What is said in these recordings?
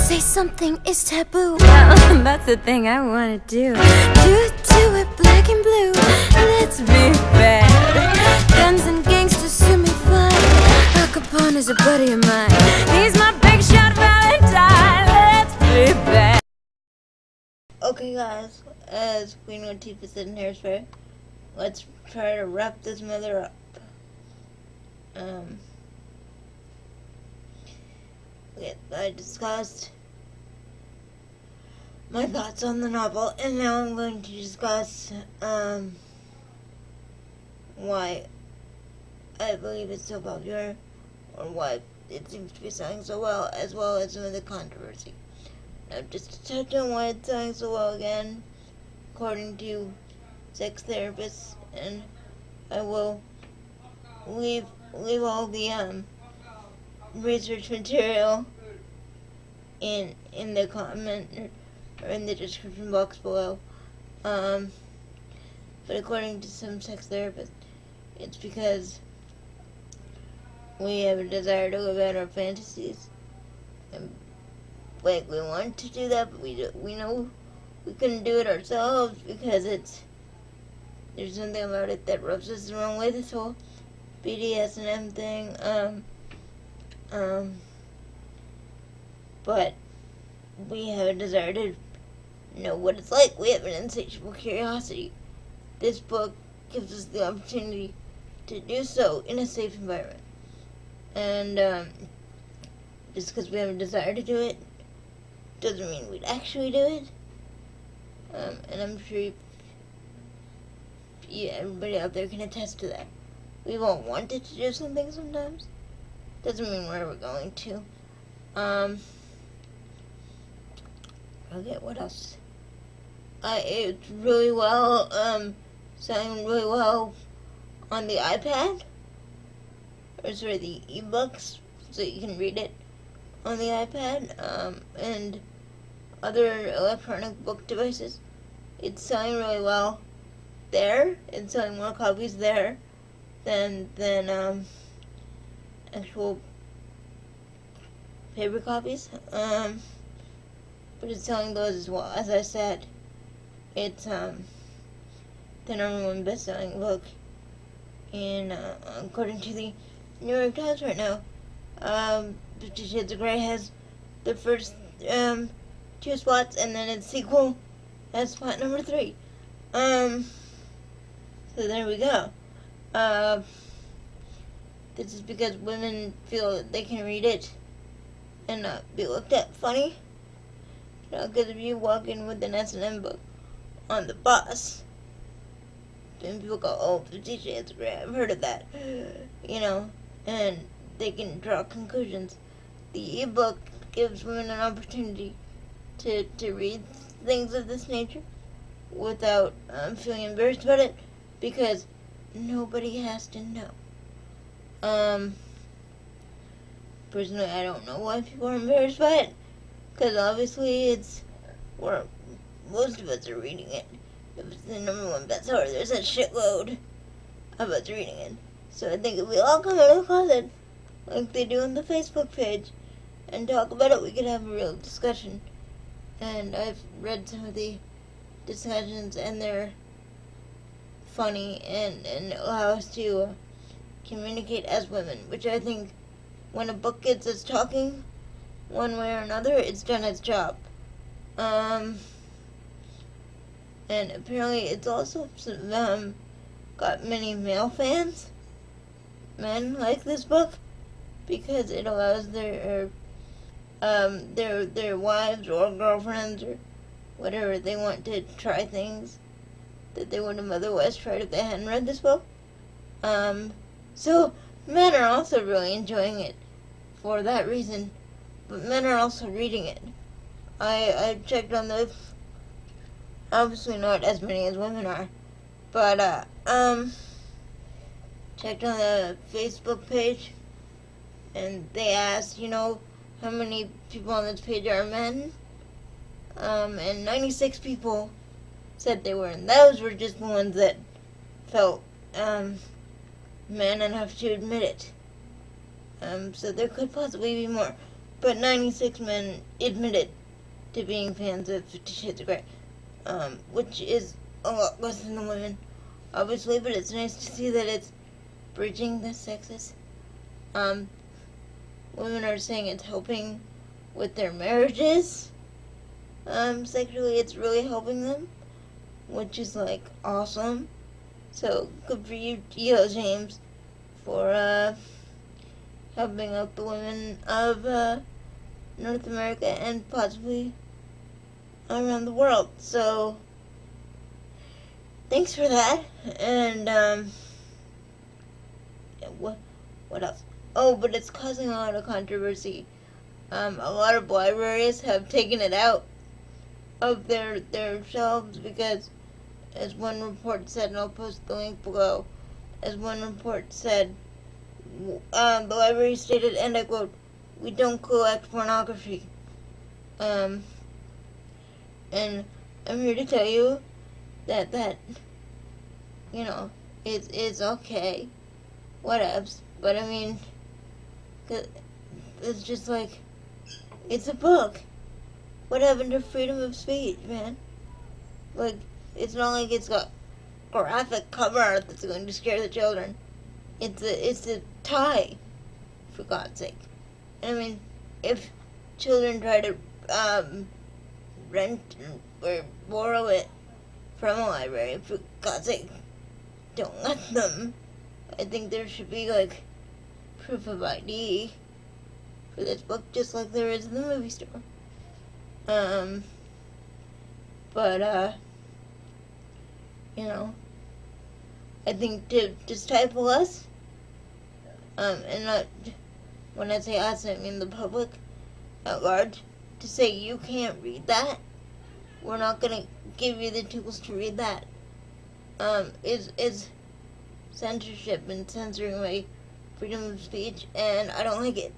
say something is taboo. Well, that's the thing I wanna do. Do it black and blue. Let's be bad. Guns and gangsters sue me fine. Al Capone is a buddy of mine. He's my big shot Valentine. Let's be bad. Okay guys, as Queen Latifah said in Hairspray, let's try to wrap this mother up. I discussed my thoughts on the novel, and now I'm going to discuss why I believe it's so popular, or why it seems to be selling so well as some of the controversy. Now, just to touch on why it's selling so well again, according to sex therapists, and I will leave all the research material in the comment or in the description box below. But according to some sex therapists, it's because we have a desire to live out our fantasies, and like we want to do that, but we know we couldn't do it ourselves because there's something about it that rubs us the wrong way. This whole BDSM thing, but we have a desire to know what it's like. We have an insatiable curiosity. This book gives us the opportunity to do so in a safe environment. And just because we have a desire to do it doesn't mean we'd actually do it. And I'm sure everybody out there can attest to that. We've all wanted to do something sometimes. Doesn't mean we're ever going to. Okay, what else? It's really well, selling really well on the iPad. Or sorry, the ebooks, so you can read it on the iPad, and other electronic book devices. It's selling really well there. It's selling more copies there than actual paper copies. But it's selling those as well. As I said, it's the #1 best-selling book in according to the New York Times right now. 50 Shades of Grey has the first 2 spots, and then its sequel has spot number 3. So there we go. This is because women feel that they can read it and not be looked at funny. You know, because if you walk in with an S&M book on the bus, then people go, oh, 50 Shades of Grey, I've heard of that. You know, and they can draw conclusions. The ebook gives women an opportunity to read things of this nature without feeling embarrassed about it, because nobody has to know. Personally, I don't know why people are embarrassed by it, because obviously it's where most of us are reading it. If it's the #1 bestseller, there's a shitload of us reading it. So I think if we all come out of the closet, like they do on the Facebook page, and talk about it, we could have a real discussion. And I've read some of the discussions, and they're funny, and allow us to communicate as women, which I think when a book gets us talking one way or another, it's done its job. And apparently it's also got many male fans. Men like this book because it allows their wives or girlfriends or whatever they want to try things that they wouldn't have otherwise tried if they hadn't read this book. So men are also really enjoying it for that reason, but men are also reading it. I checked on the, obviously not as many as women are, but checked on the Facebook page, and they asked, you know, how many people on this page are men, and 96 people said they were, and those were just the ones that felt man enough to admit it. So there could possibly be more. but 96 men admitted to being fans of 50 Shades of Grey, which is a lot less than the women, obviously, but it's nice to see that it's bridging the sexes. Women are saying it's helping with their marriages. Sexually, it's really helping them, which is, like, awesome. So, good for you, Gio James, for, helping out the women of, North America and possibly around the world. So, thanks for that. And, what else? Oh, but it's causing a lot of controversy. A lot of libraries have taken it out of their shelves because, as one report said, and I'll post the link below, as one report said, the library stated, and I quote, "We don't collect pornography." And I'm here to tell you that you know, it's okay, whatevs, but I mean, it's just like, it's a book. What happened to freedom of speech, man? Like, it's not like it's got graphic cover art that's going to scare the children. It's a tie, for God's sake. I mean, if children try to rent or borrow it from a library, for God's sake, don't let them. I think there should be, like, proof of ID for this book, just like there is in the movie store. But, you know, I think to stifle us, and not, when I say us, I mean the public at large, to say you can't read that, we're not gonna give you the tools to read that, is censorship and censoring my freedom of speech, and I don't like it.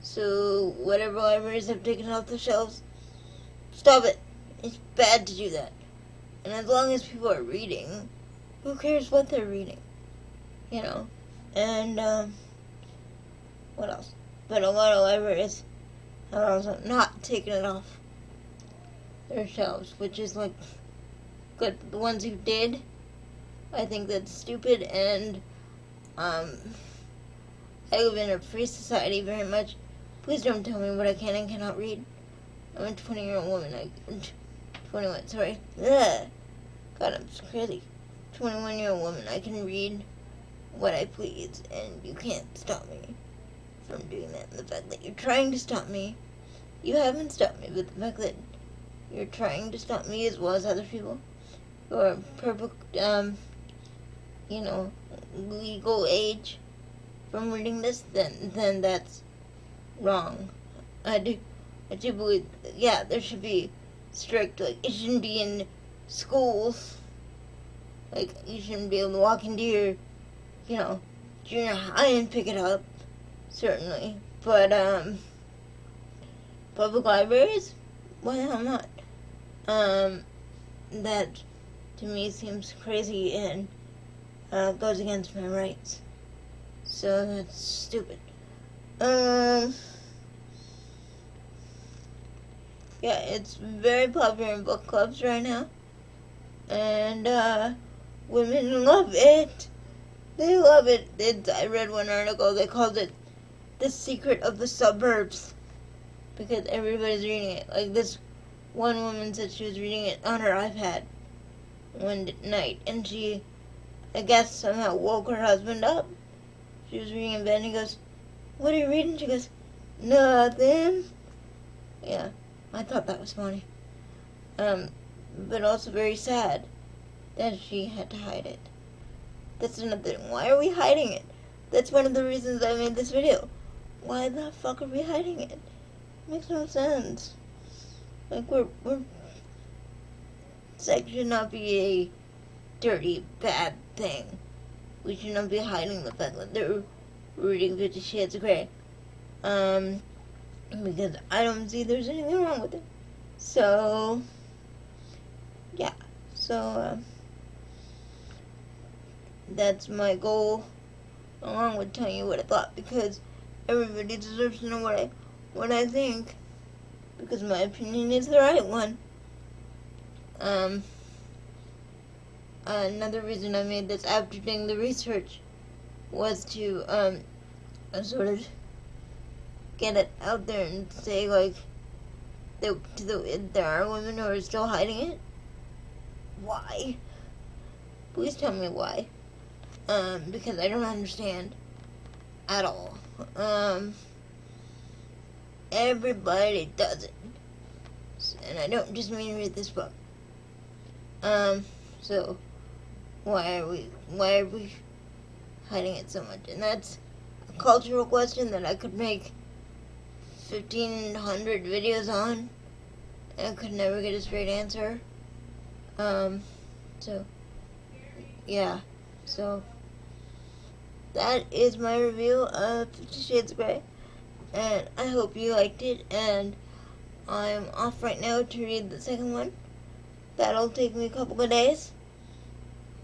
So, whatever libraries have taken off the shelves, stop it. It's bad to do that. And as long as people are reading, who cares what they're reading? You know? And, what else? But a lot of libraries have also not taken it off their shelves, which is, like, good. The ones who did, I think that's stupid, and, I live in a free society very much. Please don't tell me what I can and cannot read. I'm a 20-year-old woman. 21, sorry. Ugh. God, I'm so crazy. 21-year-old woman. I can read what I please, and you can't stop me from doing that. And the fact that you're trying to stop me, you haven't stopped me, but the fact that you're trying to stop me as well as other people who are perfect, you know, legal age from reading this, then that's wrong. I do believe, yeah, there should be strict, like, it shouldn't be in schools. Like, you shouldn't be able to walk into your, you know, junior high and pick it up, certainly. But, public libraries? Why the hell not? That, to me, seems crazy and, goes against my rights. So, that's stupid. Yeah, it's very popular in book clubs right now. And, women love it. They love it. I read one article, they called it The Secret of the Suburbs, because everybody's reading it. Like, this one woman said she was reading it on her iPad one night, and she, I guess, somehow woke her husband up. She was reading in bed, and he goes, "What are you reading?" She goes, "Nothing." Yeah, I thought that was funny. But also very sad that she had to hide it. That's another thing. Why are we hiding it? That's one of the reasons I made this video. Why the fuck are we hiding it? It makes no sense. Like, sex should not be a dirty, bad thing. We should not be hiding the fact that they're reading 50 Shades of Grey. Because I don't see there's anything wrong with it. So, yeah. So, that's my goal, along with telling you what I thought, because everybody deserves to know what I think, because my opinion is the right one. Another reason I made this after doing the research was to sort of get it out there and say, like, there are women who are still hiding it. Why? Please tell me why. Because I don't understand at all. Everybody does it. And I don't just mean read this book. So why are we hiding it so much? And that's a cultural question that I could make 1,500 videos on and could never get a straight answer. So yeah, so that is my review of 50 Shades of Grey, and I hope you liked it, and I'm off right now to read the second one. That'll take me a couple of days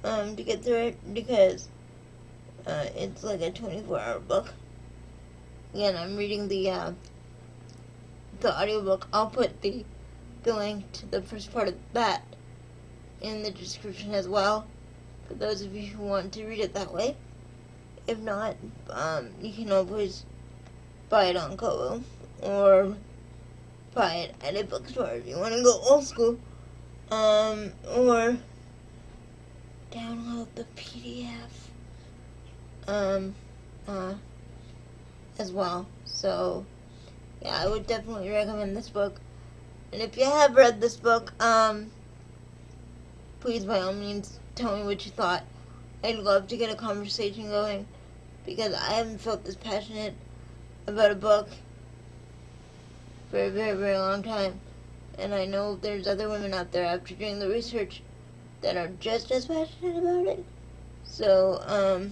to get through it, because it's like a 24-hour book. Again, I'm reading the audiobook. I'll put the link to the first part of that in the description as well, for those of you who want to read it that way. If not, you can always buy it on Kobo, or buy it at a bookstore if you want to go old school, or download the PDF, as well. So, yeah, I would definitely recommend this book. And if you have read this book, please, by all means, tell me what you thought. I'd love to get a conversation going, because I haven't felt this passionate about a book for a very, very long time. And I know there's other women out there, after doing the research, that are just as passionate about it. So,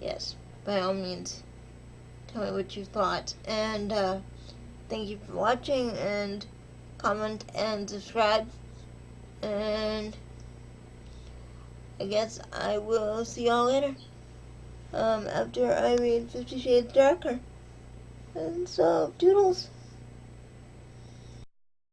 yes, by all means, tell me what you thought. And thank you for watching, and comment and subscribe. And I guess I will see y'all later, after I read 50 Shades Darker. And so, toodles.